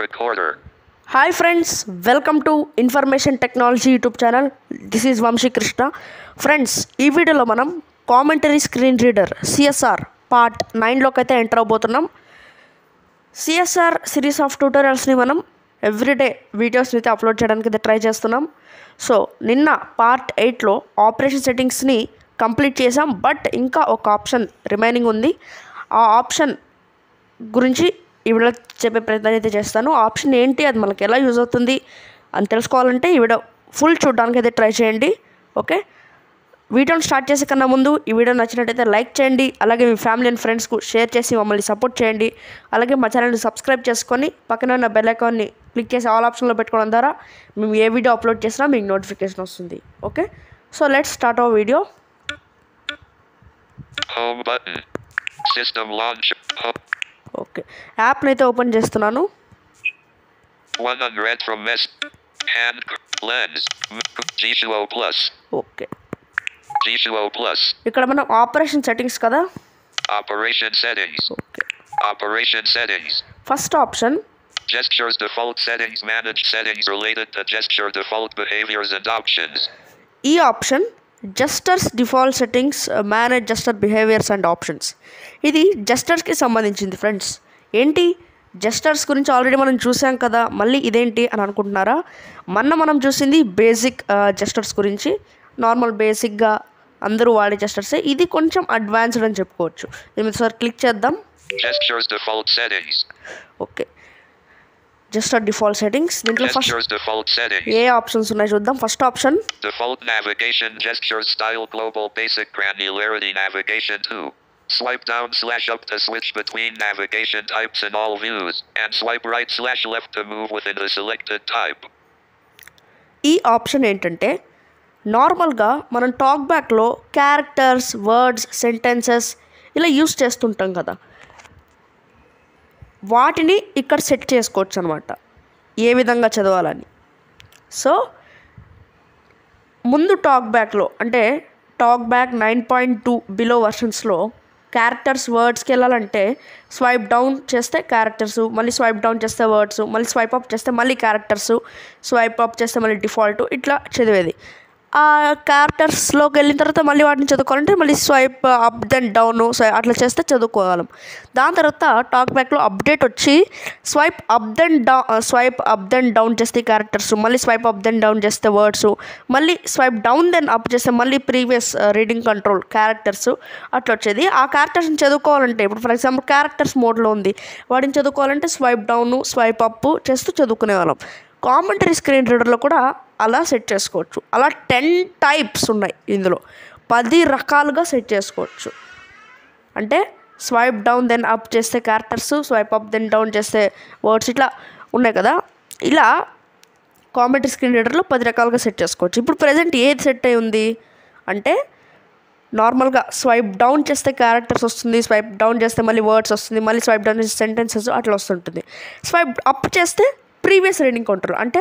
Recorder. Hi friends, welcome to Information Technology YouTube channel. This is Vamshi Krishna. Friends, ఈ వీడియోలో మనం commentary screen reader CSR part 9లోకి అయితే enter అవబోతున్నాం. CSR series of ట్యూటోరియల్స్ని మనం ఎవ్రీడే వీడియోస్ని అయితే అప్లోడ్ చేయడానికి అయితే ట్రై చేస్తున్నాం. సో నిన్న పార్ట్ 8లో ఆపరేషన్ సెట్టింగ్స్ని కంప్లీట్ చేసాం, బట్ ఇంకా ఒక ఆప్షన్ రిమైనింగ్ ఉంది. ఆ ఆప్షన్ గురించి ఈ వీడియో చెప్పే ప్రయత్నం అయితే చేస్తాను. ఆప్షన్ ఏంటి, అది మనకి ఎలా యూజ్ అవుతుంది అని తెలుసుకోవాలంటే ఈ వీడియో ఫుల్ చూడడానికి అయితే ట్రై చేయండి. ఓకే, వీడియోని స్టార్ట్ చేసే కన్నా ముందు ఈ వీడియో నచ్చినట్టయితే లైక్ చేయండి, అలాగే మీ ఫ్యామిలీ అండ్ ఫ్రెండ్స్కు షేర్ చేసి మమ్మల్ని సపోర్ట్ చేయండి. అలాగే మా ఛానల్ని సబ్స్క్రైబ్ చేసుకొని పక్కన ఉన్న బెల్ ఐకాన్ని క్లిక్ చేసి ఆల్ ఆప్షన్లో పెట్టుకోవడం ద్వారా మేము ఏ వీడియో అప్లోడ్ చేసినా మీకు నోటిఫికేషన్ వస్తుంది. Okay, so let's start our video. Home button. System launch. Okay, యాప్ని అయితే ఓపెన్ చేస్తున్నాను. 100 from mess. Hand lens. G2O plus. Okay, G2O plus. ఇక్కడ మనం ఆపరేషన్ సెట్టింగ్స్ కదా. Operation settings. Okay, Operation settings. First option Gestures default settings. Manage settings related to gesture default behaviors and options. ఈ option జస్టర్స్ default settings, manage Juster behaviours and options. ఇది జస్టర్స్కి సంబంధించింది friends. ఏంటి, జస్టర్స్ గురించి already మనం చూసాం కదా, మళ్ళీ ఇదేంటి అని అనుకుంటున్నారా? మనం చూసింది బేసిక్ జస్టర్స్ గురించి, నార్మల్ బేసిక్గా అందరూ వాడే జస్టర్సే. ఇది కొంచెం అడ్వాన్స్డ్ అని చెప్పుకోవచ్చు. దీని మీద సార్ క్లిక్ చేద్దాం. Gestures default settings. Okay, Juster default settings. దీంట్లో ఫస్ట్ Gestures default settings. ఏ ఆప్షన్స్ ఉన్నాయి చూద్దాం. First option Default navigation gestures style global basic granularity navigation 2. Swipe down /up to switch between navigation types in all views, and swipe right /left to move within the selected type. ఈ option ఏంటంటే, నార్మల్గా మనం talk బ్యాక్లో characters, words, sentences ఇలా use చేస్తుంటాం కదా, వాటిని ఇక్కడ సెట్ చేసుకోవచ్చు అనమాట, ఏ విధంగా చదవాలని. సో ముందు టాక్ బ్యాక్లో అంటే టాక్ బ్యాక్ 9.2 బిలో వర్షన్స్లో క్యారెక్టర్స్, వర్డ్స్కి వెళ్ళాలంటే స్వైప్ డౌన్ చేస్తే క్యారెక్టర్స్, మళ్ళీ స్వైప్ డౌన్ చేస్తే వర్డ్స్, మళ్ళీ స్వైప్ అప్ చేస్తే మళ్ళీ క్యారెక్టర్స్, స్వైప్ అప్ చేస్తే మళ్ళీ డిఫాల్ట్, ఇట్లా చదివేది. ఆ క్యారెక్టర్స్లోకి వెళ్ళిన తర్వాత మళ్ళీ వాటిని చదువుకోవాలంటే మళ్ళీ స్వైప్ అప్ దెన్ డౌన్, అట్లా చేస్తే చదువుకోగలం. దాని తర్వాత టాక్ బ్యాక్లో అప్డేట్ వచ్చి స్వైప్ అప్ దెన్ డౌన్ చేస్తే క్యారెక్టర్స్, మళ్ళీ స్వైప్ అప్ దెన్ డౌన్ చేస్తే వర్డ్స్, మళ్ళీ స్వైప్ డౌన్ దెన్ అప్ చేస్తే మళ్ళీ ప్రీవియస్ రీడింగ్ కంట్రోల్ క్యారెక్టర్స్, అట్లా వచ్చేది. ఆ క్యారెక్టర్స్ని చదువుకోవాలంటే ఇప్పుడు ఫర్ ఎగ్జాంపుల్ క్యారెక్టర్స్ మోడ్లో ఉంది, వాటిని చదువుకోవాలంటే స్వైప్ డౌన్, స్వైప్ అప్ చేస్తూ చదువుకునే వాళ్ళం. కామెంటరీ స్క్రీన్ రీడర్లో కూడా అలా సెట్ చేసుకోవచ్చు. అలా 10 టైప్స్ ఉన్నాయి ఇందులో, 10 రకాలుగా సెట్ చేసుకోవచ్చు. అంటే స్వైప్ డౌన్ దెన్ అప్ చేస్తే characters, swipe up then down చేస్తే వర్డ్స్, ఇట్లా ఉన్నాయి కదా. ఇలా కామెంటరీ స్క్రీన్ రీడర్లో 10 రకాలుగా సెట్ చేసుకోవచ్చు. ఇప్పుడు ప్రజెంట్ ఏది సెట్ అయి ఉంది అంటే, నార్మల్గా స్వైప్ డౌన్ చేస్తే క్యారెక్టర్స్ వస్తుంది, స్వైప్ డౌన్ చేస్తే మళ్ళీ వర్డ్స్ వస్తుంది, మళ్ళీ స్వైప్ డౌన్ చేస్తే సెంటెన్సెస్ అట్లా వస్తుంటుంది. స్వైప్ అప్ చేస్తే ప్రీవియస్ రీడింగ్ కంట్రోల్ అంటే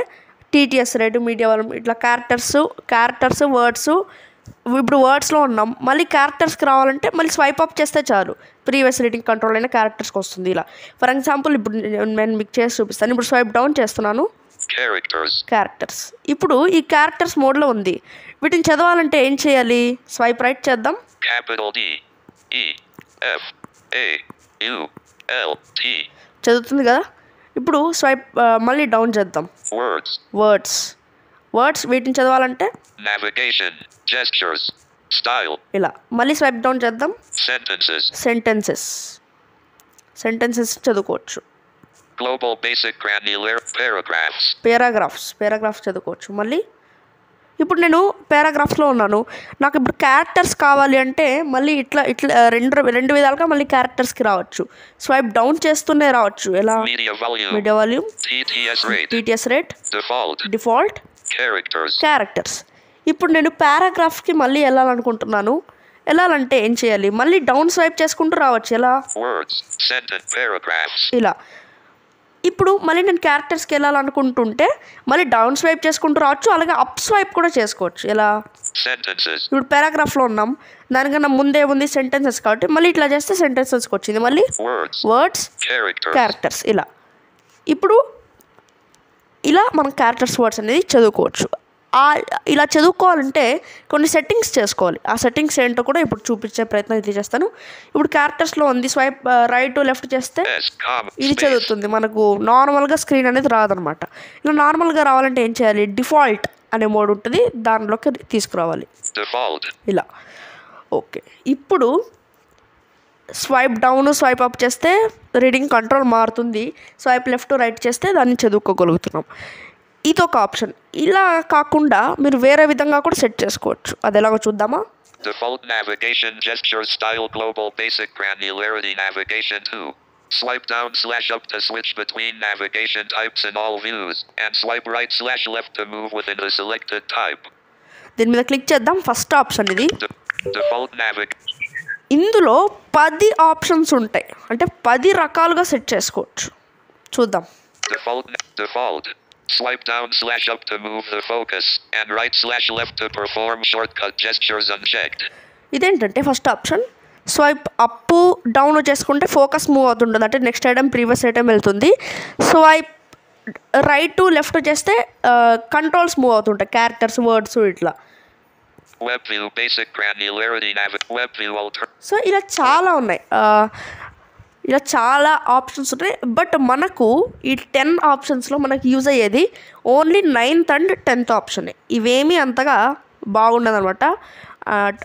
TTS రేటు, మీడియా వాళ్ళం, ఇట్లా క్యారెక్టర్స్ వర్డ్స్. ఇప్పుడు వర్డ్స్లో ఉన్నాం, మళ్ళీ క్యారెక్టర్స్కి రావాలంటే మళ్ళీ స్వైప్ అప్ చేస్తే చాలు, ప్రీవియస్ రీడింగ్ కంట్రోల్ అయినా క్యారెక్టర్స్కి వస్తుంది. ఇలా ఫర్ ఎగ్జాంపుల్ ఇప్పుడు నేను మీకు చేసి చూపిస్తాను. ఇప్పుడు స్వైప్ డౌన్ చేస్తున్నాను, క్యారెక్టర్స్. ఇప్పుడు ఈ క్యారెక్టర్స్ మోడ్లో ఉంది. వీటిని చదవాలంటే ఏం చేయాలి? స్వైప్ రైట్ చేద్దాం. చదువుతుంది కదా. ఇప్పుడు స్వైప్ మళ్ళీ డౌన్ చేద్దాం. వర్డ్స్ వీటిని చదవాలంటే navigation gestures style. ఇలా మళ్ళీ స్వైప్ డౌన్ చేద్దాం. సెంటెన్సెస్ చదువుకోవచ్చు. Global basic granular పారాగ్రాఫ్స్ చదువుకోవచ్చు. మళ్ళీ ఇప్పుడు నేను పారాగ్రాఫ్స్లో ఉన్నాను, నాకు ఇప్పుడు క్యారెక్టర్స్ కావాలి అంటే మళ్ళీ ఇట్లా రెండు విధాలుగా మళ్ళీ క్యారెక్టర్స్కి రావచ్చు. స్వైప్ డౌన్ చేస్తూనే రావచ్చు. ఎలా? Media volume, TTS rate, default, characters. ఇప్పుడు నేను పారాగ్రాఫ్కి మళ్ళీ వెళ్ళాలంటే ఏం చేయాలి? మళ్ళీ డౌన్ స్వైప్ చేసుకుంటూ రావచ్చు. ఎలా? ఇలా. ఇప్పుడు మళ్ళీ నేను క్యారెక్టర్స్కి వెళ్ళాలనుకుంటుంటే మళ్ళీ డౌన్ స్వైప్ చేసుకుంటూ రావచ్చు, అలాగే అప్ స్వైప్ కూడా చేసుకోవచ్చు. ఎలా? ఇప్పుడు పారాగ్రాఫ్లో ఉన్నాం, దానికన్నా ముందే ఉంది సెంటెన్సెస్, కాబట్టి మళ్ళీ ఇట్లా చేస్తే సెంటెన్సెస్కి వచ్చింది. మళ్ళీ వర్డ్స్, క్యారెక్టర్స్. ఇలా ఇప్పుడు ఇలా మనం క్యారెక్టర్స్ వర్డ్స్ అనేది చదువుకోవచ్చు. ఇలా చదువుకోవాలంటే కొన్ని సెట్టింగ్స్ చేసుకోవాలి. ఆ సెట్టింగ్స్ ఏంటో కూడా ఇప్పుడు చూపించే ప్రయత్నం అయితే చేస్తాను. ఇప్పుడు క్యారెక్టర్స్లో ఉంది, స్వైప్ రైట్ టు లెఫ్ట్ చేస్తే ఇది చదువుతుంది, మనకు నార్మల్గా స్క్రీన్ అనేది రాదనమాట. ఇలా నార్మల్గా రావాలంటే ఏం చేయాలి, డిఫాల్ట్ అనే మోడ్ ఉంటుంది, దానిలోకి తీసుకురావాలి ఇలా. ఓకే, ఇప్పుడు స్వైప్ డౌన్ స్వైప్ అప్ చేస్తే రీడింగ్ కంట్రోల్ మారుతుంది, స్వైప్ లెఫ్ట్ రైట్ చేస్తే దాన్ని చదువుకోగలుగుతున్నాం. ఇదొక ఆప్షన్. ఇలా కాకుండా మీరు వేరే విధంగా కూడా సెట్ చేసుకోవచ్చు. అది ఎలాగో చూద్దామా. Default navigation gesture style global basic granularity navigation 2. Swipe down / up to switch between navigation types in all views, and swipe right / left to move within the selected type. దీని మీద క్లిక్ చేద్దాం. First option ఇది. Default ఇందులో 10 options ఉంటాయి, అంటే 10 రకాలుగా set చేసుకోవచ్చు. చూద్దాం. Default. Swipe down / up to move the focus, and right / left to perform shortcut gestures unchecked. ఇదేంటంటే first option swipe up down చేసుకుంటే ఫోకస్ మూవ్ అవుతుంటుంది, అంటే నెక్స్ట్ ఐటమ్ ప్రీవియస్ ఐటమ్ వెళ్తుంది. స్వైప్ రైట్ టు లెఫ్ట్ చేస్తే controls move అవుతుంటాయి, characters words ఇట్లా. Web view basic granularity web view so ఇలా చాలా ఉన్నాయి, ఇలా చాలా ఆప్షన్స్ ఉన్నాయి. బట్ మనకు ఈ 10 ఆప్షన్స్లో మనకు యూజ్ అయ్యేది ఓన్లీ 9th and 10th ఆప్షనే. ఇవేమీ అంతగా బాగుండదు అనమాట.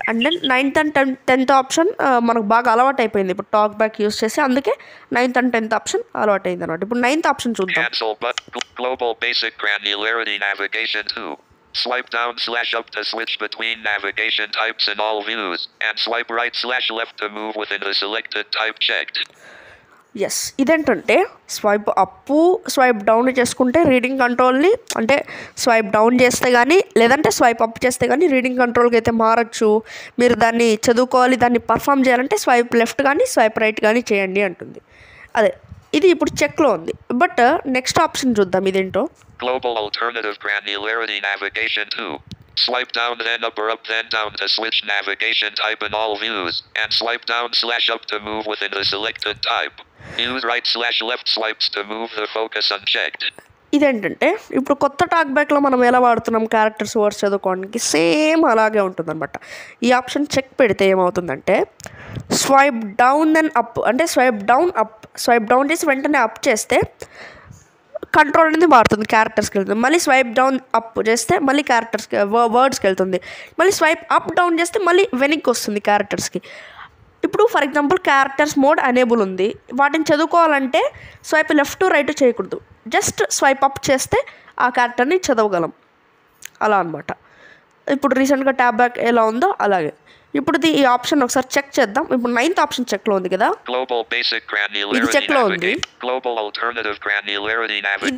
And then 9th and 10th option మనకు బాగా అలవాటు అయిపోయింది ఇప్పుడు టాక్ బ్యాక్ యూజ్ చేసి, అందుకే 9th and 10th ఆప్షన్ అలవాటు అయింది అనమాట. ఇప్పుడు 9th ఆప్షన్ చూద్దాం. Global basic granularity navigation 2. Swipe down / up to switch between navigation types in all views, and swipe right / left to move within the selected type checked. Yes, ఇదేంటంటే swipe up swipe down చేసుకుంటే reading కంట్రోల్ని, అంటే swipe down చేస్తే కానీ లేదంటే swipe up చేస్తే కానీ reading కంట్రోల్కి అయితే మారచ్చు. మీరు దాన్ని చదువుకోవాలి, దాన్ని పర్ఫామ్ చేయాలంటే స్వైప్ లెఫ్ట్ కానీ స్వైప్ రైట్ కానీ చేయండి అంటుంది. అదే ఇది ఇప్పుడు చెక్లో ఉంది. బట్ నెక్స్ట్ ఆప్షన్ చూద్దాం ఇదేంటో. Global alternative granularity navigation 2. Swipe down then up or up then down to switch navigation type in all views, and swipe down / up to move within the selected type. Use right / left swipes to move the focus unchecked. ఇదేంటంటే ఇప్పుడు కొత్త talk బ్యాక్లో మనం ఎలా వాడుతున్నాం characters words చదువుకోవడానికి same అలాగే ఉంటుందన్నమాట. ఈ ఆప్షన్ చెక్ పెడితే ఏమవుతుందంటే స్వైప్ డౌన్ దెన్ అప్, అంటే swipe down up, swipe down చేసి వెంటనే అప్ చేస్తే కంట్రోల్ అనేది మారుతుంది, క్యారెక్టర్స్కి వెళ్తుంది. మళ్ళీ స్వైప్ డౌన్ అప్ చేస్తే మళ్ళీ క్యారెక్టర్స్కి వర్డ్స్కి వెళ్తుంది. మళ్ళీ స్వైప్ అప్ డౌన్ చేస్తే మళ్ళీ వెనక్కి వస్తుంది క్యారెక్టర్స్కి. ఇప్పుడు for example characters mode unable ఉంది, వాటిని చదువుకోవాలంటే స్వైప్ లెఫ్ట్ రైట్ చేయకూడదు, జస్ట్ స్వైప్ అప్ చేస్తే ఆ క్యారెక్టర్ని చదవగలం అలా అనమాట. ఇప్పుడు రీసెంట్గా ట్యాబ్ బ్యాక్ ఎలా ఉందో అలాగే. ఇప్పుడు ఈ ఆప్షన్ ఒకసారి చెక్ చేద్దాం. ఇప్పుడు 9th ఆప్షన్ చెక్లో ఉంది కదా, ఇది చెక్లో ఉంది.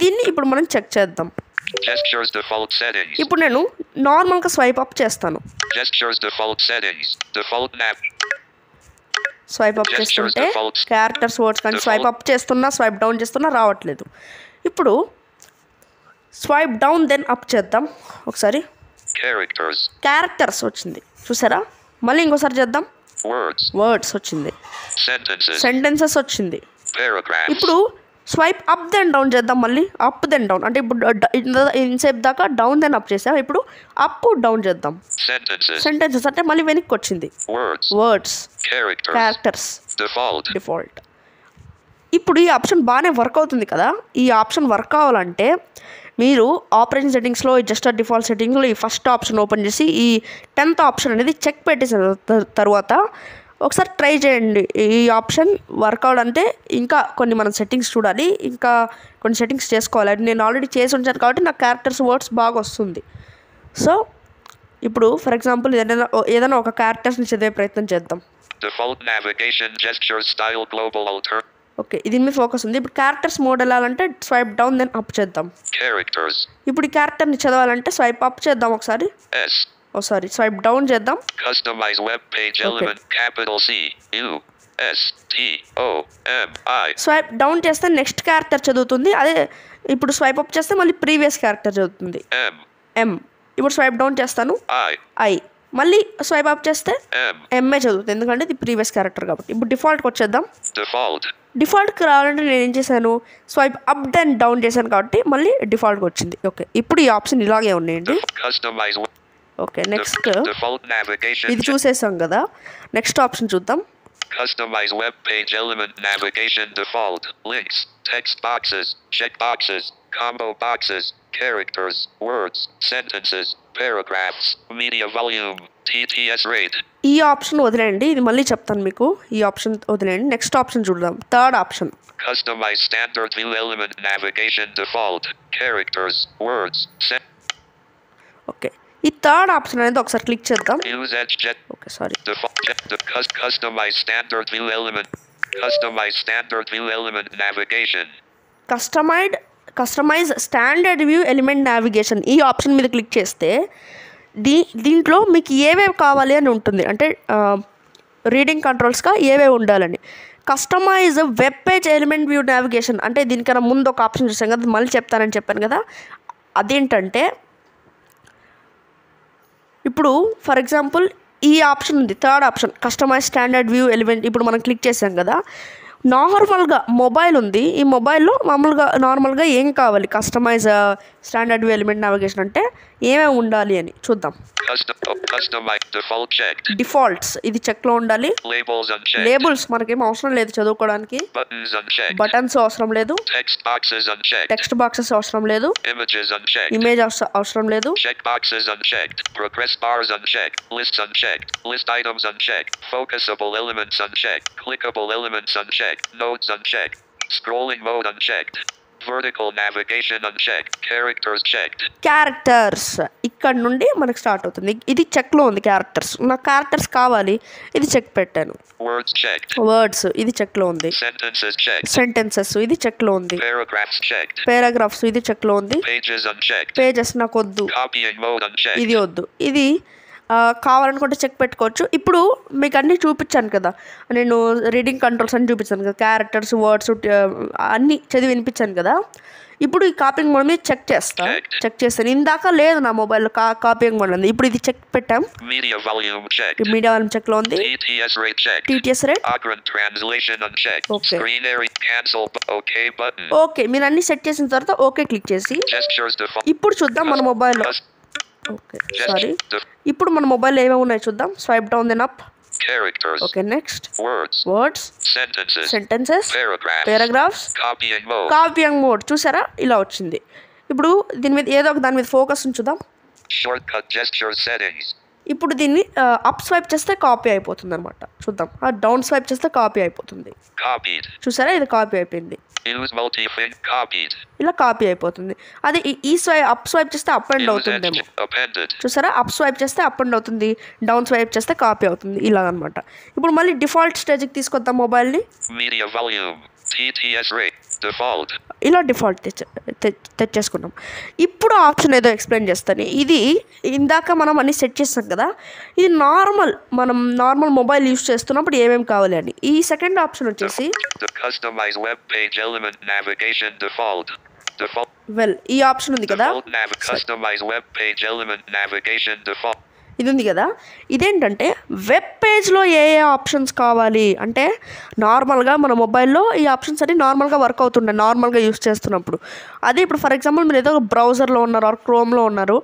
దీన్ని ఇప్పుడు మనం చెక్ చేద్దాం. ఇప్పుడు నేను నార్మల్గా స్వైప్ అప్ చేస్తాను. స్వైప్ అప్ చేస్తుంటే క్యారెక్టర్స్ వర్డ్స్ కానీ స్వైప్ అప్ చేస్తున్నా స్వైప్ డౌన్ చేస్తున్నా రావట్లేదు. ఇప్పుడు స్వైప్ డౌన్ దెన్ అప్ చేద్దాం ఒకసారి. క్యారెక్టర్స్ వచ్చింది చూసారా. మళ్ళీ ఇంకోసారి చేద్దాం. వర్డ్స్ వచ్చింది, సెంటెన్సెస్ వచ్చింది. ఇప్పుడు స్వైప్ అప్ దెన్ డౌన్ చేద్దాం. మళ్ళీ అప్ దెన్ డౌన్, అంటే ఇప్పుడు ఇన్సేపు దాకా డౌన్ దెన్ అప్ చేసాం, ఇప్పుడు అప్ డౌన్ చేద్దాం. సెంటెన్సెస్ అంటే మళ్ళీ వెనక్కి వచ్చింది. Words, characters, default. ఇప్పుడు ఈ ఆప్షన్ బాగానే వర్క్ అవుతుంది కదా. ఈ ఆప్షన్ వర్క్ అవ్వాలంటే మీరు ఆపరేషన్ సెట్టింగ్స్లో జస్ట్ డిఫాల్ట్ సెట్టింగ్స్లో ఈ ఫస్ట్ ఆప్షన్ ఓపెన్ చేసి ఈ 10th ఆప్షన్ అనేది చెక్ పెట్టేసిన తర్వాత ఒకసారి ట్రై చేయండి. ఈ ఆప్షన్ వర్క్ అవడంటే ఇంకా కొన్ని మనం సెట్టింగ్స్ చూడాలి, ఇంకా కొన్ని సెట్టింగ్స్ చేసుకోవాలి. అది నేను ఆల్రెడీ చేసి ఉంచాను కాబట్టి నాకు క్యారెక్టర్స్ వర్డ్స్ బాగా వస్తుంది. సో ఇప్పుడు ఫర్ ఎగ్జాంపుల్ ఏదైనా ఒక క్యారెక్టర్స్ని చదివే ప్రయత్నం చేద్దాం. ఓకే, ఇది మీ ఫోకస్ ఉంది. ఇప్పుడు క్యారెక్టర్స్ మోడ్ వెళ్ళాలంటే స్వైప్ డౌన్ దెన్ అప్ చేద్దాం. ఇప్పుడు ఈ క్యారెక్టర్ని చదవాలంటే స్వైప్ అప్ చేద్దాం ఒకసారి. సారీ, స్వైప్ డౌన్ చేద్దాం. Customize web page element capital C U S T O M I. Swipe down చేస్తే నెక్స్ట్ క్యారెక్టర్ చదువుతుంది. అదే ఇప్పుడు స్వైప్ అప్ చేస్తే మళ్ళీ ప్రీవియస్ క్యారెక్టర్ చదువుతుంది. M. ఇప్పుడు స్వైప్ డౌన్ చేస్తాను. I. మళ్ళీ స్వైప్ అప్ చేస్తే ఎంఏ చదువుతుంది, ఎందుకంటే ఇది ప్రీవియస్ క్యారెక్టర్ కాబట్టి. ఇప్పుడు డిఫాల్ట్కి వచ్చేద్దాం. డిఫాల్ట్కి రావాలంటే నేను ఏం చేశాను, స్వైప్ అప్ అండ్ డౌన్ చేశాను కాబట్టి మళ్ళీ డిఫాల్ట్గా వచ్చింది. ఓకే, ఇప్పుడు ఈ ఆప్షన్ ఇలాగే ఉన్నాయండి. Customize okay, next default navigation. ఇది చూసేసాం కదా. నెక్స్ట్ ఆప్షన్ చూద్దాం. Customize web page element navigation default. Links, text boxes, check boxes, combo boxes, characters, words, sentences, paragraphs, media volume, TTS rate. ఈ ఆప్షన్ వదిలేయండి, ఇది మళ్ళీ చెప్తాను మీకు. ఈ ఆప్షన్ వదిలేయండి. నెక్స్ట్ ఆప్షన్ చూద్దాం. Third option. Customize standard view element navigation default. Characters, words, okay, ఈ థర్డ్ ఆప్షన్ అనేది ఒకసారి క్లిక్ చేద్దాం. use edge jet. Okay, sorry. Default customize standard view element. Customize standard view element navigation. Customize standard view element navigation ఈ option మీద click చేస్తే దీంట్లో మీకు ఏవేవి కావాలి అని ఉంటుంది. అంటే రీడింగ్ కంట్రోల్స్గా ఏవేవి ఉండాలని. Customize web page element view navigation అంటే దీనికన్నా ముందు ఒక ఆప్షన్ చూసాం కదా, మళ్ళీ చెప్తానని చెప్పాను కదా. అదేంటంటే ఇప్పుడు ఫర్ ఎగ్జాంపుల్ ఈ ఆప్షన్ ఉంది, third option customize standard view element. ఇప్పుడు మనం క్లిక్ చేసాం కదా, నార్మల్గా మొబైల్ ఉంది. ఈ మొబైల్లో నార్మల్గా ఏం కావాలి, customize standard view element navigation అంటే ఏమేమి ఉండాలి అని చూద్దాం. డిఫాల్ట్స్ ఇది చెక్లో ఉండాలి. లేబుల్స్ మనకేం అవసరం లేదు చదువుకోవడానికి. బటన్స్ అవసరం లేదు. టెక్స్ట్ బాక్సెస్ అవసరం లేదు. ఇమేజ్ అవసరం లేదు. Progress bars unchecked. Lists unchecked. List items unchecked. Focusable elements unchecked. Clickable elements unchecked. Nodes unchecked. Scrolling mode unchecked. Vertical navigation unchecked. Characters checked. Characters ఇక్కడ నుండి మనకు స్టార్ట్ అవుతుంది. ఇది చెక్లో ఉంది క్యారెక్టర్స్. నాకు క్యారెక్టర్స్ కావాలి, ఇది చెక్ పెట్టాను. Words checked. వర్డ్స్ ఇది చెక్లో ఉంది. Sentences checked. సెంటెన్సెస్ ఇది చెక్లో ఉంది. Paragraphs checked. పారాగ్రాఫ్స్ ఇది చెక్లో ఉంది. Pages unchecked. పేజెస్ నాకు వద్దు, Copying mode unchecked. ఇది వద్దు. ఇది కావాలనుకుంటే చెక్ పెట్టుకోవచ్చు. ఇప్పుడు మీకు అన్నీ చూపించాను కదా, నేను రీడింగ్ కంట్రోల్స్ అన్నీ చూపించాను కదా, క్యారెక్టర్స్, వర్డ్స్ అన్నీ చదివి వినిపించాను కదా. ఇప్పుడు ఈ కాపీయింగ్ మోడ్ మీద చెక్ చేస్తాను. ఇందాక లేదు నా మొబైల్లో కాపీయింగ్ మోడ్ ఉంది. ఇప్పుడు ఇది చెక్ పెట్టాం. Media volume checked. Media volume చెక్లో ఉంది. TTS rate checked. TTS rate. Background translation unchecked. Okay. Screen area cancel. OK button. Okay, మీరు అన్నీ సెట్ చేసిన తర్వాత ఓకే క్లిక్ చేసి Gestures default. ఇప్పుడు చూద్దాం మన మొబైల్లో. Okay, sorry. ఇప్పుడు మన మొబైల్లో ఏమేమి ఉన్నాయో చూద్దాం. Swipe down then up. Characters. Okay, next Words. Sentences. Paragraphs. Copying mode చూసారా, ఇలా వచ్చింది. ఇప్పుడు దీని మీద ఏదో ఒక దాని మీద ఫోకస్ ఉంచుదాం. Shortcut gesture settings. ఇప్పుడు దీన్ని అప్ స్వైప్ చేస్తే కాపీ అయిపోతుంది అనమాట. చూద్దాం. డౌన్ స్వైప్ చేస్తే కాపీ అయిపోతుంది. Copied. చూసారా, ఇది కాపీ అయిపోయింది. Use multi-fin. Copied. ఇలా కాపీ అయిపోతుంది. అది ఈ అప్ స్వైప్ చేస్తే అప్ అండ్ అవుతుందేమో. Appended. చూసారా, అప్ స్వైప్ చేస్తే అప్ అండ్ అవుతుంది, డౌన్ స్వైప్ చేస్తే కాపీ అవుతుంది, ఇలాగనమాట. ఇప్పుడు మళ్ళీ డిఫాల్ట్ స్టేజ్కి తీసుకొద్దాం మొబైల్ని. Media volume. TTS rate. Default. ఇలా డిఫాల్ట్ తెచ్చేసుకున్నాం. ఇప్పుడు ఆప్షన్ ఏదో ఎక్స్ప్లెయిన్ చేస్తాను. ఇది ఇందాక మనం అన్ని సెట్ చేస్తాం కదా, ఇది మనం నార్మల్ మొబైల్ యూస్ చేస్తున్నప్పుడు ఏమేమి కావాలి అని. ఈ సెకండ్ ఆప్షన్ వచ్చేసి Customize web page element navigation default. ఈ ఆప్షన్ ఉంది కదా, Customize web page element navigation default. ఇది ఉంది కదా, ఇదేంటంటే వెబ్ పేజ్లో ఏ ఆప్షన్స్ కావాలి అంటే నార్మల్గా మన మొబైల్లో ఈ ఆప్షన్స్ అన్ని నార్మల్గా వర్క్ అవుతుండే నార్మల్గా యూస్ చేస్తున్నప్పుడు. అదే ఇప్పుడు ఫర్ ఎగ్జాంపుల్ మీరు ఏదో బ్రౌజర్లో ఉన్నారు ఆర్ క్రోమ్లో ఉన్నారు,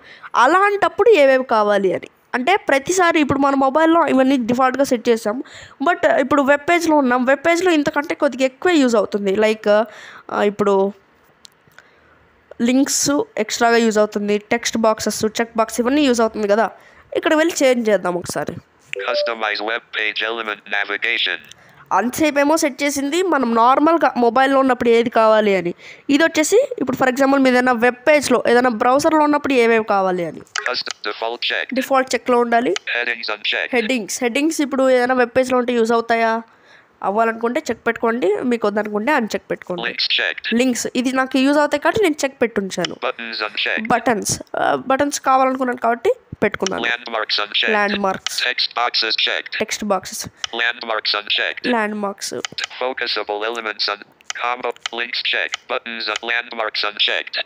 అలాంటప్పుడు ఏవేవి కావాలి అని. అంటే ప్రతిసారి ఇప్పుడు మన మొబైల్లో ఇవన్నీ డిఫాల్ట్గా సెట్ చేసాం, బట్ ఇప్పుడు వెబ్ పేజ్లో ఉన్నాం, వెబ్ పేజ్లో ఇంతకంటే కొద్దిగా ఎక్కువ యూజ్ అవుతుంది. లైక్ ఇప్పుడు లింక్స్ ఎక్స్ట్రాగా యూజ్ అవుతుంది, టెక్స్ట్ బాక్సెస్, చెక్ బాక్స్ ఇవన్నీ యూజ్ అవుతుంది కదా. ఇక్కడ వెళ్ళి చేంజ్ చేద్దాం ఒకసారి. Customize web page element navigation. అంతసేపు ఏమో సెట్ చేసింది మనం నార్మల్గా మొబైల్లో ఉన్నప్పుడు ఏది కావాలి అని. ఇది వచ్చేసి ఇప్పుడు ఫర్ ఎగ్జాంపుల్ మీరు ఏదైనా వెబ్ పేజ్లో ఏదైనా బ్రౌజర్లో ఉన్నప్పుడు ఏవేవి కావాలి అని. డిఫాల్ట్ చెక్లో ఉండాలి. హెడ్డింగ్స్ ఇప్పుడు ఏదైనా వెబ్ పేజ్లో ఉంటే యూజ్ అవుతాయా, అవ్వాలనుకుంటే చెక్ పెట్టుకోండి, మీకు వద్దనుకుంటే అన్చెక్ పెట్టుకోండి. లింక్స్ ఇది నాకు యూజ్ అవుతాయి కాబట్టి నేను చెక్ పెట్టుంచాను. బటన్స్ కావాలనుకున్నాను కాబట్టి పెట్టుకున్నాను. Land marks. Text boxes. Land marks.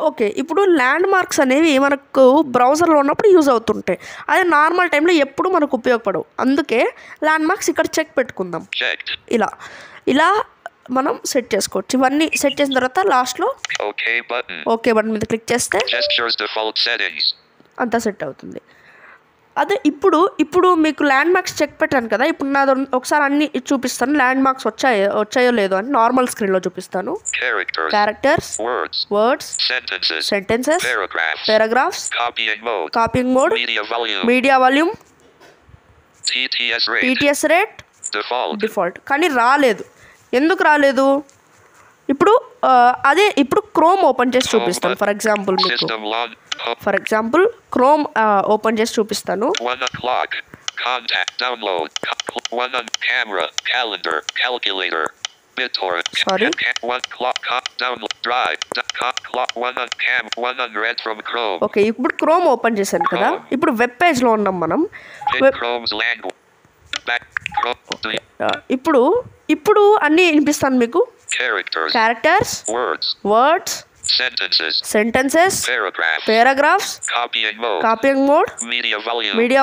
Okay, ఇప్పుడు ల్యాండ్ మార్క్స్ అనేవి మనకు బ్రౌజర్లో ఉన్నప్పుడు యూజ్ అవుతుంటాయి, అదే నార్మల్ టైంలో ఎప్పుడు మనకు ఉపయోగపడవు. అందుకే ల్యాండ్ మార్క్స్ ఇక్కడ చెక్ పెట్టుకుందాం. ఇలా మనం సెట్ చేసుకోవచ్చు. ఇవన్నీ సెట్ చేసిన తర్వాత లాస్ట్లో ఓకే బటన్ మీద క్లిక్ చేస్తే అంతా సెట్ అవుతుంది. అదే ఇప్పుడు మీకు ల్యాండ్ మార్క్స్ చెక్ పెట్టాను కదా, ఇప్పుడు నా ఒకసారి అన్ని చూపిస్తాను. ల్యాండ్ మార్క్స్ వచ్చాయో లేదో అని నార్మల్ స్క్రీన్లో చూపిస్తాను. Characters, words, sentences, paragraphs, copying mode, media volume, TTS rate, default. కానీ రాలేదు. ఎందుకు రాలేదు? ఇప్పుడు క్రోమ్ ఓపెన్ చేసి చూపిస్తాను. ఫర్ ఎగ్జాంపుల్ క్రోమ్ ఓపెన్ చేసి చూపిస్తాను. ఓకే, ఇప్పుడు క్రోమ్ ఓపెన్ చేశాను కదా. ఇప్పుడు వెబ్ పేజ్లో ఉన్నాం మనం. ఇప్పుడు అన్నీ వినిపిస్తాను మీకు. Characters, words, sentences, paragraphs, copying mode, media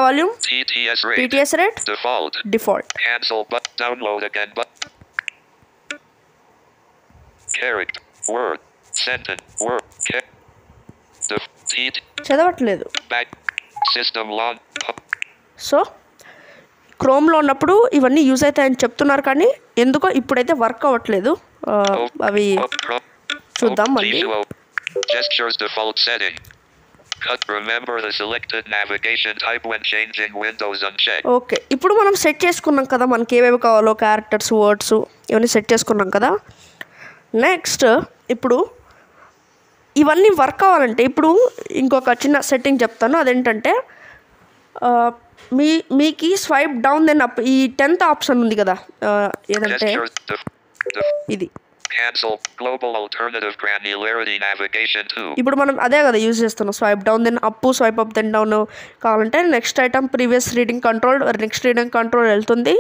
volume, TTS rate, default. Cancel but download again but character word sentence word చదవట్లేదు. System launch. సో క్రోమ్లో ఉన్నప్పుడు ఇవన్నీ యూజ్ అవుతాయని చెప్తున్నారు, కానీ ఎందుకో ఇప్పుడైతే వర్క్ అవ్వట్లేదు. అవి చూద్దాం మళ్ళీ. Gestures default setting. Remember the selected navigation type when changing windows unchecked. Okay, ఇప్పుడు మనం సెట్ చేసుకున్నాం కదా మనకి ఏవేవి కావాలో, క్యారెక్టర్స్, వర్డ్స్ ఇవన్నీ సెట్ చేసుకున్నాం కదా. నెక్స్ట్ ఇప్పుడు ఇవన్నీ వర్క్ అవ్వాలంటే ఇప్పుడు ఇంకొక చిన్న సెట్టింగ్ చెప్తాను. అదేంటంటే మీకు స్వైప్ డౌన్ దెన్ అప్ ఈ 10th ఆప్షన్ ఉంది కదా, ఏదంటే ఇది Global Alternative Granularity Navigation 2. ఇప్పుడు మనం అదే కదా యూజ్ చేస్తున్నాం. Swipe down then up, swipe up then down కావాలంటే next item previous reading control, next reading control వెళ్తుంది.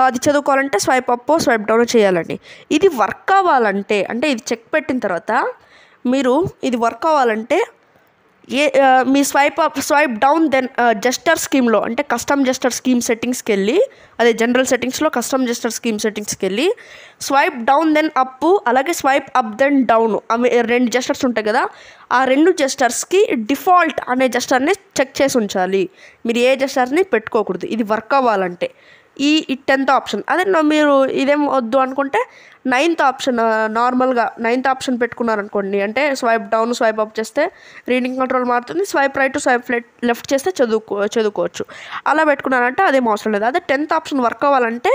అది చదువుకోవాలంటే స్వైప్ అప్, స్వైప్ డౌన్ చేయాలండి. ఇది వర్క్ అవ్వాలంటే, అంటే ఇది చెక్ పెట్టిన తర్వాత మీరు ఇది వర్క్ అవ్వాలంటే మీ స్వైప్ డౌన్ దెన్ జెస్టర్ స్కీమ్లో, అంటే కస్టమ్ జెస్టర్ స్కీమ్ సెట్టింగ్స్కి వెళ్ళి, అదే జనరల్ సెట్టింగ్స్లో కస్టమ్ జెస్టర్ స్కీమ్ సెట్టింగ్స్కి వెళ్ళి స్వైప్ డౌన్ దెన్ అప్, అలాగే స్వైప్ అప్ దెన్ డౌన్, అవి 2 జెస్టర్స్ ఉంటాయి కదా, ఆ 2 జెస్టర్స్కి డిఫాల్ట్ అనే జెస్టర్ని చెక్ చేసి ఉంచాలి. మీరు ఏ జెస్టర్ని పెట్టుకోకూడదు ఇది వర్క్ అవ్వాలంటే. ఈ 10th ఆప్షన్. అదే మీరు ఇదేం వద్దు అనుకుంటే 9th ఆప్షన్, నార్మల్గా 9th ఆప్షన్ పెట్టుకున్నారనుకోండి, అంటే స్వైప్ డౌన్ స్వైప్ అప్ చేస్తే రీడింగ్ కంట్రోల్ మారుతుంది, స్వైప్ రైట్ స్వైప్ లెఫ్ట్ చేస్తే చదువుకోవచ్చు. అలా పెట్టుకున్నారంటే అదేం అవసరం లేదు. అదే 10th ఆప్షన్ వర్క్ అవ్వాలంటే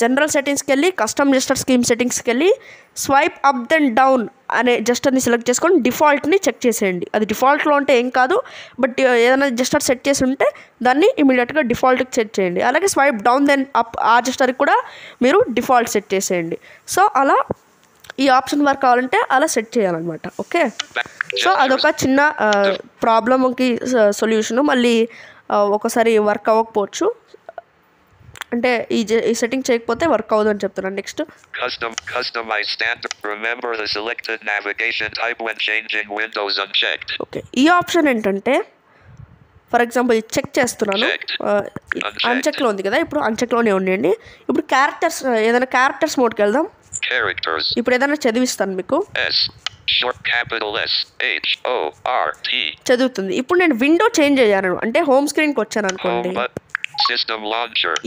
జనరల్ సెట్టింగ్స్కి వెళ్ళి కస్టమ్ జెస్టర్ స్కీమ్ సెట్టింగ్స్కి వెళ్ళి స్వైప్ అప్ దెన్ డౌన్ అనే జెస్టర్ని సెలెక్ట్ చేసుకొని డిఫాల్ట్ని చెక్ చేసేయండి. అది డిఫాల్ట్లో ఉంటే ఏం కాదు, బట్ ఏదైనా జెస్టర్ సెట్ చేసి ఉంటే దాన్ని ఇమీడియట్గా డిఫాల్ట్కి సెట్ చేయండి. అలాగే స్వైప్ డౌన్ దెన్ అప్ ఆ జెస్టర్కి కూడా మీరు డిఫాల్ట్ సెట్ చేసేయండి. సో అలా ఈ ఆప్షన్ వర్క్ కావాలంటే అలా సెట్ చేయాలన్నమాట. ఓకే, సో అదొక చిన్న ప్రాబ్లమ్కి సొల్యూషను. మళ్ళీ ఒకసారి వర్క్ అవ్వకపోవచ్చు, అంటే ఈ సెట్టింగ్ చేయకపోతే వర్క్ అవ్వదు అని చెప్తున్నాను. Next customize standard. Remember the selected navigation type when changing windows unchecked. Okay, ఈ ఆప్షన్ ఏంటంటే ఫర్ ఎగ్జాంపుల్ ఇది చెక్ చేస్తున్నాను, అన్చెక్లో ఉంది కదా, ఇప్పుడు అన్చెక్లోనే ఉండండి. ఇప్పుడు క్యారెక్టర్స్, ఏదైనా క్యారెక్టర్స్ మోడ్కి వెళ్దాం. ఇప్పుడు ఏదైనా చదివిస్తాను మీకు. చదువుతుంది. ఇప్పుడు నేను విండో చేంజ్ అయ్యాను, అంటే హోమ్ స్క్రీన్కి వచ్చాను అనుకోండి.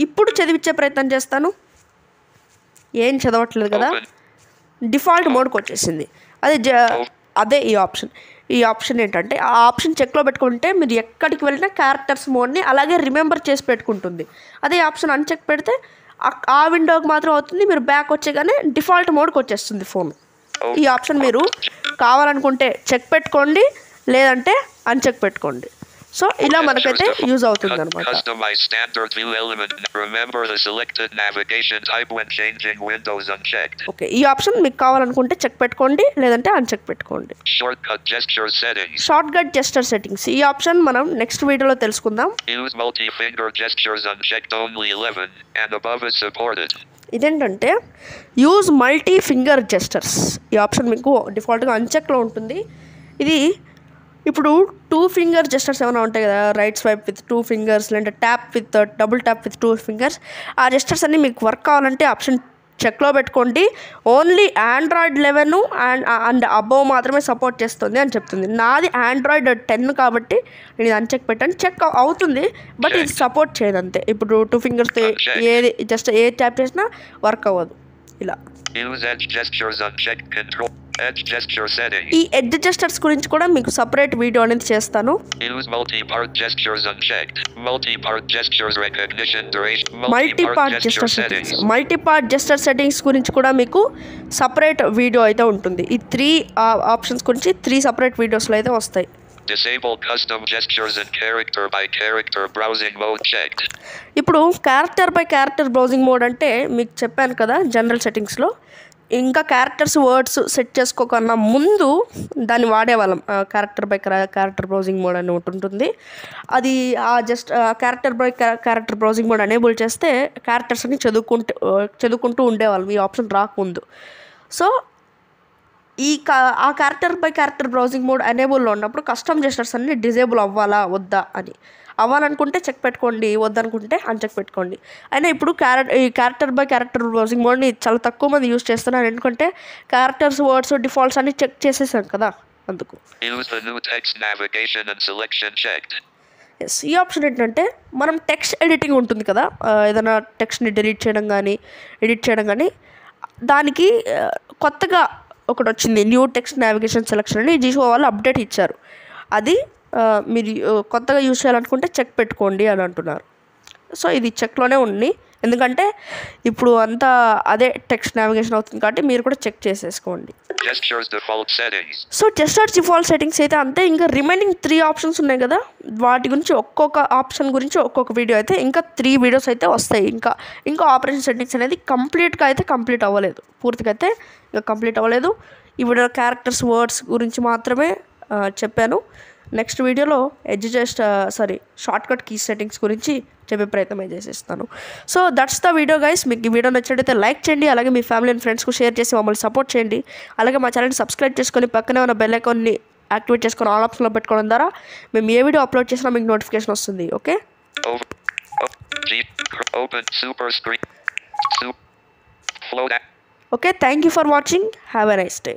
ఇప్పుడు చదివించే ప్రయత్నం చేస్తాను. ఏం చదవట్లేదు కదా, డిఫాల్ట్ మోడ్కి వచ్చేసింది. అదే ఈ ఆప్షన్ ఏంటంటే ఆ ఆప్షన్ చెక్లో పెట్టుకుంటే మీరు ఎక్కడికి వెళ్ళినా క్యారెక్టర్స్ మోడ్ని అలాగే రిమెంబర్ చేసి పెట్టుకుంటుంది. అదే ఆప్షన్ అన్చెక్ పెడితే ఆ విండోకి మాత్రం అవుతుంది, మీరు బ్యాక్ వచ్చేగానే డిఫాల్ట్ మోడ్కి వచ్చేస్తుంది ఫోన్. ఈ ఆప్షన్ మీరు కావాలనుకుంటే చెక్ పెట్టుకోండి, లేదంటే అన్చెక్ పెట్టుకోండి. సో ఇలా మనకైతే యూజ్ అవుతుంది అనమాట. ఓకే, ఈ ఆప్షన్ మీకు కావాలనుకుంటే చెక్ పెట్టుకోండి, లేదంటే అన్చెక్ పెట్టుకోండి. షార్ట్ కట్ జెస్చర్ సెట్టింగ్స్, ఈ ఆప్షన్ మనం నెక్స్ట్ వీడియోలో తెలుసుకుందాం. ఇదేంటంటే యూజ్ మల్టీ ఫింగర్ జెస్చర్స్. ఈ ఆప్షన్ మీకు డిఫాల్ట్గా అన్చెక్లో ఉంటుంది. ఇది ఇప్పుడు 2 ఫింగర్ జెస్చర్స్ ఏమైనా ఉంటాయి కదా, రైట్ స్వైప్ విత్ 2 ఫింగర్స్, లేదంటే tap with double tap with 2 fingers, ఆ జెస్చర్స్ అన్నీ మీకు వర్క్ కావాలంటే ఆప్షన్ చెక్లో పెట్టుకోండి. ఓన్లీ ఆండ్రాయిడ్ 11 అండ్ అబోవ్ మాత్రమే సపోర్ట్ చేస్తుంది అని చెప్తుంది. నాది ఆండ్రాయిడ్ 10 కాబట్టి నేను ఇది అన్చెక్ పెట్టాను. చెక్ అవుతుంది, బట్ ఇది సపోర్ట్ చేయదు అంతే. ఇప్పుడు 2 ఫింగర్స్ ఏది జస్ట్ ఏ ట్యాప్ చేసినా వర్క్ అవ్వదు. ఇలా ఈ ఎడ్జ్ జెస్చర్స్ గురించి కూడా మీకు సపరేట్ వీడియో అనేది చేస్తాను. మల్టీపార్ట్ జెస్చర్ సెట్టింగ్స్ గురించి కూడా మీకు సపరేట్ వీడియో అయితే ఉంటుంది. ఈ 3 ఆప్షన్స్ గురించి 3 సపరేట్ వీడియోస్లో అయితే వస్తాయి. Disable custom gestures and character by character browsing mode checked. ఇప్పుడు character by character browsing mode అంటే మీకు చెప్పాను కదా జనరల్ సెట్టింగ్స్లో. ఇంకా క్యారెక్టర్స్ వర్డ్స్ సెట్ చేసుకోకన్నా ముందు దాన్ని వాడేవాళ్ళం. Character by character browsing mode అని ఒకటి ఉంటుంది. అది just character by character browsing mode enable చేస్తే క్యారెక్టర్స్ అన్ని చదువుకుంటూ ఉండేవాళ్ళం ఈ ఆప్షన్ రాకముందు. సో ఆ character by character browsing mode ఎనేబుల్లో ఉన్నప్పుడు కస్టమ్ జెస్చర్స్ అన్ని డిజేబుల్ అవ్వాలా వద్దా అని. అవ్వాలనుకుంటే చెక్ పెట్టుకోండి, వద్దనుకుంటే అన్చెక్ పెట్టుకోండి. అయినా ఇప్పుడు ఈ క్యారెక్టర్ బై క్యారెక్టర్ బ్రౌజింగ్ మోడ్ని చాలా తక్కువ మంది యూస్ చేస్తున్నారు. ఎందుకంటే క్యారెక్టర్స్ వర్డ్స్ డిఫాల్ట్స్ అన్ని చెక్ చేసేసాం కదా, అందుకు. ఎస్, ఈ ఆప్షన్ ఏంటంటే మనం టెక్స్ట్ ఎడిటింగ్ ఉంటుంది కదా, ఏదైనా టెక్స్ట్ని డిలీట్ చేయడం కానీ ఎడిట్ చేయడం కానీ, దానికి కొత్తగా ఒకటి వచ్చింది, న్యూ టెక్స్ట్ నావిగేషన్ సెలెక్షన్ అని జిషో వాళ్ళు అప్డేట్ ఇచ్చారు. అది మీరు కొత్తగా యూజ్ చేయాలనుకుంటే చెక్ పెట్టుకోండి అని అంటున్నారు. సో ఇది చెక్లోనే ఉంది, ఎందుకంటే ఇప్పుడు అంతా అదే టెక్స్ట్ నావిగేషన్ అవుతుంది కాబట్టి మీరు కూడా చెక్ చేసేసుకోండి. సో జెస్చర్స్ డిఫాల్ట్ సెట్టింగ్స్ అయితే అంతే. ఇంకా రిమైనింగ్ 3 ఆప్షన్స్ ఉన్నాయి కదా, వాటి గురించి ఒక్కొక్క ఆప్షన్ గురించి ఒక్కొక్క వీడియో అయితే ఇంకా 3 వీడియోస్ అయితే వస్తాయి. ఇంకా ఆపరేషన్ సెట్టింగ్స్ అనేది కంప్లీట్ అవ్వలేదు, పూర్తిగా అయితే ఇంకా కంప్లీట్ అవ్వలేదు. ఈ వీడియో క్యారెక్టర్స్ వర్డ్స్ గురించి మాత్రమే చెప్పాను. నెక్స్ట్ వీడియోలో షార్ట్ కట్ కీ సెట్టింగ్స్ గురించి చెప్పే ప్రయత్నం చేసేస్తాను. So that's the video guys. మీకు ఈ వీడియో నచ్చినట్టయితే లైక్ చేయండి, అలాగే మీ ఫ్యామిలీ అండ్ ఫ్రెండ్స్కు షేర్ చేసి మమ్మల్ని సపోర్ట్ చేయండి. అలాగే మా ఛానల్ని సబ్స్క్రైబ్ చేసుకొని పక్కనే ఉన్న బెల్ ఐకాన్ని యాక్టివేట్ చేసుకొని ఆల్ ఆప్షన్లో పెట్టుకోవడం ద్వారా మేము ఏ వీడియో అప్లోడ్ చేసినా మీకు నోటిఫికేషన్ వస్తుంది. Okay, thank you for watching. Have a nice day.